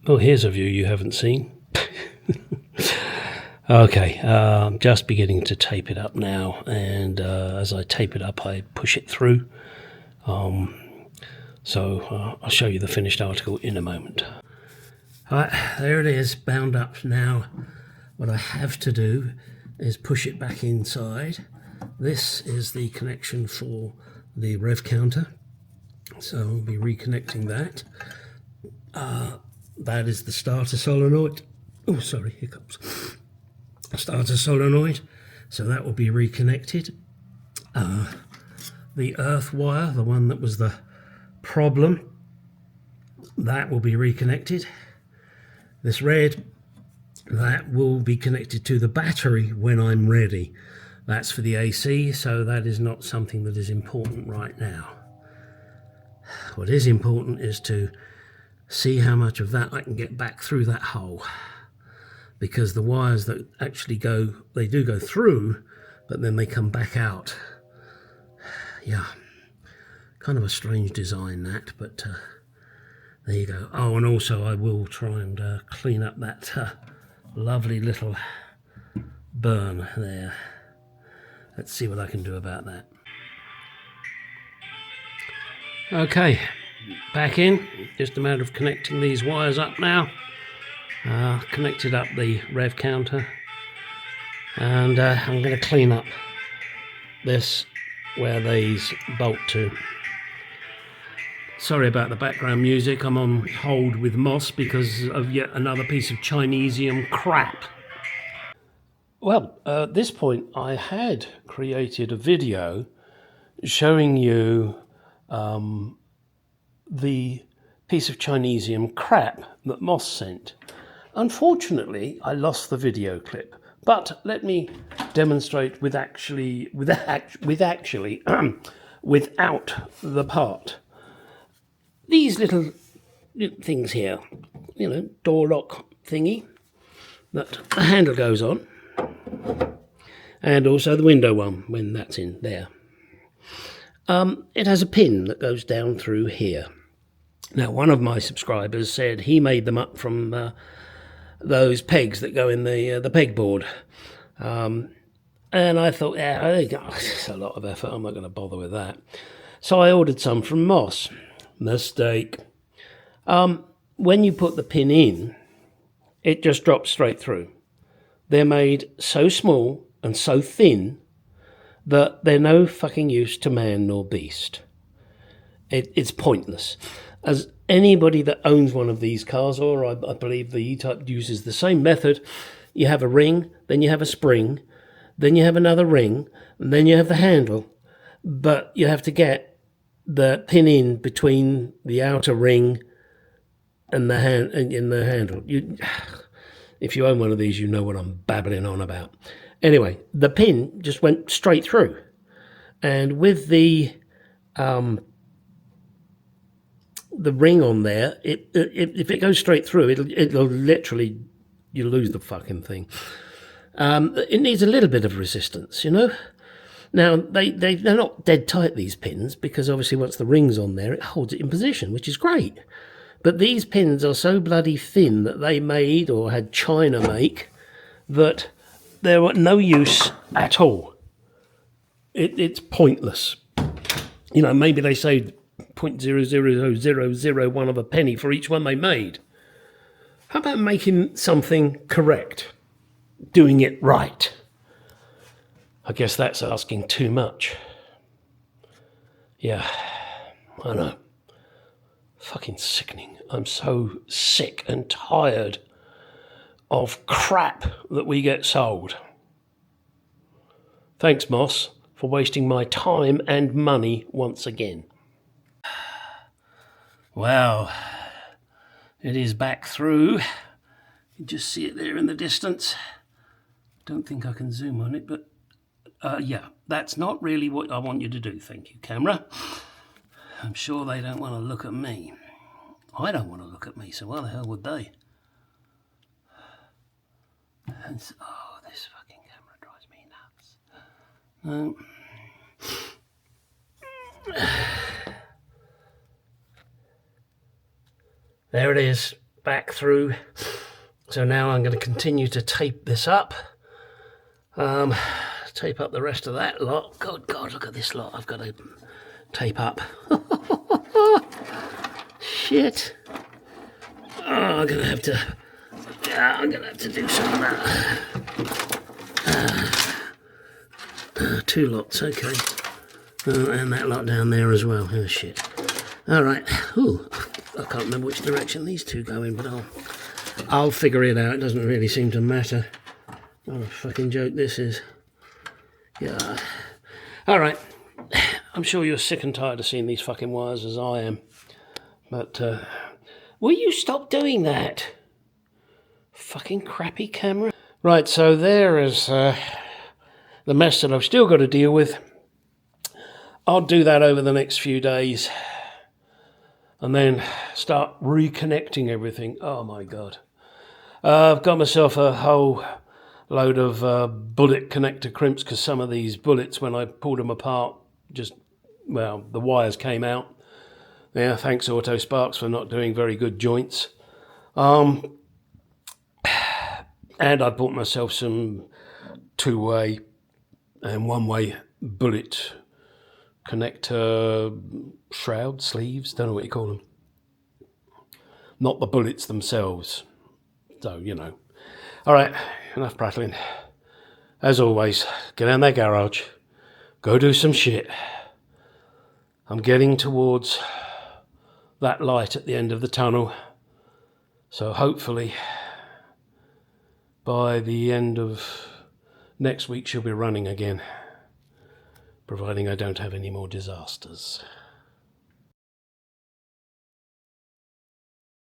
Oh, here's a view you haven't seen. Okay, I'm just beginning to tape it up now, and as I tape it up, I push it through. So I'll show you the finished article in a moment. All right, there it is, bound up now. What I have to do is push it back inside. This is the connection for the rev counter, so I'll be reconnecting that. That is the starter solenoid. Oh, sorry, hiccups. Starter solenoid, so that will be reconnected. The earth wire, the one that was the problem, that will be reconnected. This red, that will be connected to the battery when I'm ready. That's for the AC, so that is not something that is important right now. What is important is to see how much of that I can get back through that hole, because the wires that actually go, they do go through, but then they come back out. Yeah, kind of a strange design that, but there you go. Oh, and also I will try and clean up that lovely little burn there. Let's see what I can do about that. Okay, back in. Just a matter of connecting these wires up now. Connected up the rev counter, and I'm going to clean up this where these bolt to. Sorry about the background music, I'm on hold with Moss because of yet another piece of Chinesium crap. Well, at this point I had created a video showing you the piece of Chinesium crap that Moss sent. Unfortunately, I lost the video clip, but let me demonstrate without the part. These little things here, you know, door lock thingy, that the handle goes on, and also the window one when that's in there. It has a pin that goes down through here. Now, one of my subscribers said he made them up from those pegs that go in the pegboard. And I thought, yeah, it's a lot of effort, I'm not going to bother with that. So I ordered some from Moss. Mistake. When you put the pin in, it just drops straight through. They're made so small and so thin that they're no fucking use to man nor beast. It's pointless. As anybody that owns one of these cars, or I believe the E-Type uses the same method, you have a ring, then you have a spring, then you have another ring, and then you have the handle. But you have to get the pin in between the outer ring and the handle. If you own one of these, you know what I'm babbling on about. Anyway, the pin just went straight through, and with the ring on there, if it goes straight through, it'll literally, you lose the fucking thing. It needs a little bit of resistance, you know. Now, they're not dead tight, these pins, because obviously once the ring's on there, it holds it in position, which is great. But these pins are so bloody thin that they made, or had China make, that they're no use at all. It's pointless. You know, maybe they saved 0.00001 of a penny for each one they made. How about making something correct? Doing it right? I guess that's asking too much. Yeah, I know. Fucking sickening. I'm so sick and tired of crap that we get sold. Thanks, Moss, for wasting my time and money once again. Well, it is back through. You just see it there in the distance. Don't think I can zoom on it, but yeah, that's not really what I want you to do. Thank you, camera. I'm sure they don't want to look at me. I don't want to look at me, so why the hell would they? And so, oh, this fucking camera drives me nuts. There it is, back through. So now I'm going to continue to tape this up. Tape up the rest of that lot. God, look at this lot I've got to tape up. Shit. Oh, I'm going to have to do some of that. 2 lots, okay. And that lot down there as well. Oh, shit. All right. Ooh, I can't remember which direction these two go in, but I'll figure it out. It doesn't really seem to matter. What a fucking joke this is. Yeah. All right. I'm sure you're sick and tired of seeing these fucking wires as I am. But, will you stop doing that? Fucking crappy camera. Right, so there is the mess that I've still got to deal with. I'll do that over the next few days. And then start reconnecting everything. Oh my God. I've got myself a whole load of bullet connector crimps because some of these bullets, when I pulled them apart, the wires came out. Yeah, thanks Auto Sparks for not doing very good joints. And I bought myself some 2-way and 1-way bullet connector shroud, sleeves, don't know what you call them. Not the bullets themselves. So, you know. All right, enough prattling. As always, get down that garage. Go do some shit. I'm getting towards that light at the end of the tunnel. So hopefully by the end of next week she'll be running again, providing I don't have any more disasters.